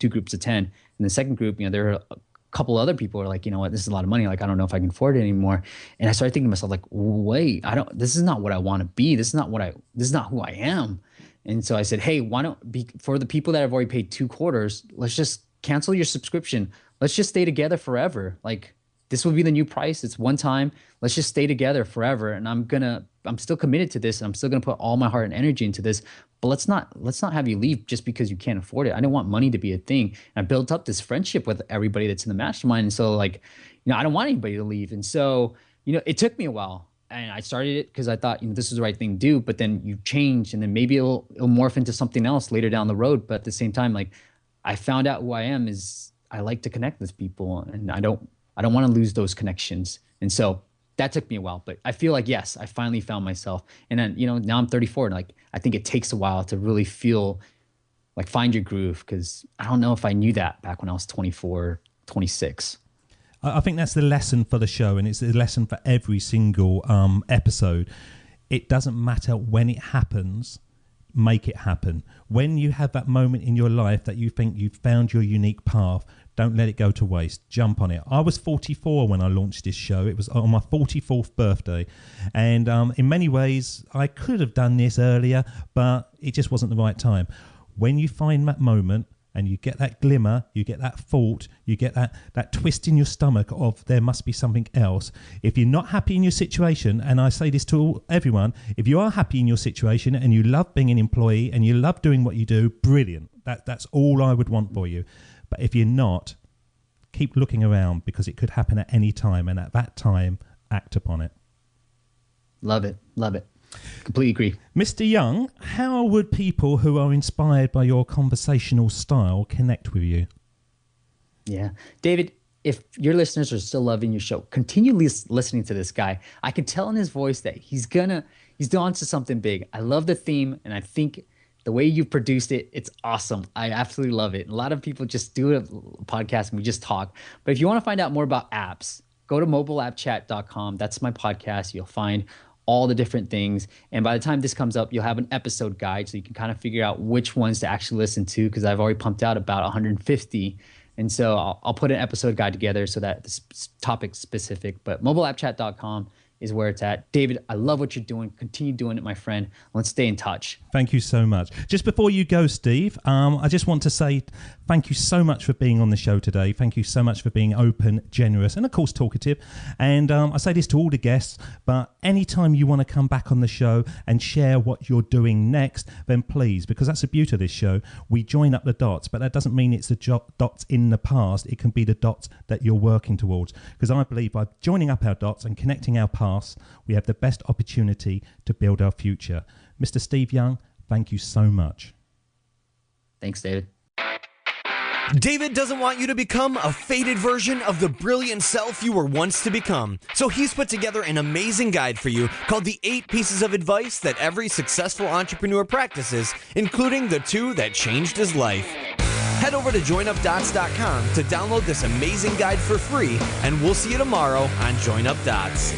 two groups of 10. And the second group, there are a couple other people who are like, you know what, this is a lot of money. Like, I don't know if I can afford it anymore. And I started thinking to myself, like, wait, this is not what I want to be. This is not who I am. And so I said, hey, why don't for the people that have already paid 2 quarters, let's just cancel your subscription. Let's just stay together forever. Like this will be the new price. It's one time. Let's just stay together forever. And I'm still committed to this. And I'm still going to put all my heart and energy into this, but let's not have you leave just because you can't afford it. I don't want money to be a thing. And I built up this friendship with everybody that's in the mastermind. And so like, I don't want anybody to leave. And so, it took me a while. And I started it because I thought, this is the right thing to do. But then you change, and then maybe it'll morph into something else later down the road. But at the same time, like I found out who I am is I like to connect with people, and I don't want to lose those connections. And so that took me a while. But I feel like yes, I finally found myself. And then now I'm 34, and like I think it takes a while to really feel like find your groove, because I don't know if I knew that back when I was 24, 26. I think that's the lesson for the show, and it's the lesson for every single episode. It doesn't matter when it happens, make it happen. When you have that moment in your life that you think you've found your unique path, don't let it go to waste. Jump on it. I was 44 when I launched this show. It was on my 44th birthday. And in many ways, I could have done this earlier, but it just wasn't the right time. When you find that moment, and you get that glimmer, you get that thought, you get that twist in your stomach of there must be something else. If you're not happy in your situation, and I say this to everyone, if you are happy in your situation and you love being an employee and you love doing what you do, brilliant. That's all I would want for you. But if you're not, keep looking around, because it could happen at any time. And at that time, act upon it. Love it. Love it. Completely agree. Mr. Young, how would people who are inspired by your conversational style connect with you? Yeah. David, if your listeners are still loving your show, continue listening to this guy. I can tell in his voice that he's on to something big. I love the theme, and I think the way you produced it, it's awesome. I absolutely love it. A lot of people just do a podcast and we just talk. But if you want to find out more about apps, go to mobileappchat.com. That's my podcast. You'll find all the different things. And by the time this comes up, you'll have an episode guide so you can kind of figure out which ones to actually listen to, because I've already pumped out about 150. And so I'll put an episode guide together so that this topic's specific. But mobileappchat.com is where it's at. David, I love what you're doing. Continue doing it, my friend. Let's stay in touch. Thank you so much. Just before you go, Steve, I just want to say thank you so much for being on the show today. Thank you so much for being open, generous, and of course talkative. And I say this to all the guests, but anytime you want to come back on the show and share what you're doing next, then please, because that's the beauty of this show. We join up the dots, but that doesn't mean it's the dots in the past. It can be the dots that you're working towards. Because I believe by joining up our dots and connecting our past, we have the best opportunity to build our future. Mr. Steve Young, thank you so much. Thanks, David. David doesn't want you to become a faded version of the brilliant self you were once to become. So he's put together an amazing guide for you called the 8 Pieces of Advice that every successful entrepreneur practices, including the 2 that changed his life. Head over to joinupdots.com to download this amazing guide for free, and we'll see you tomorrow on Join Up Dots.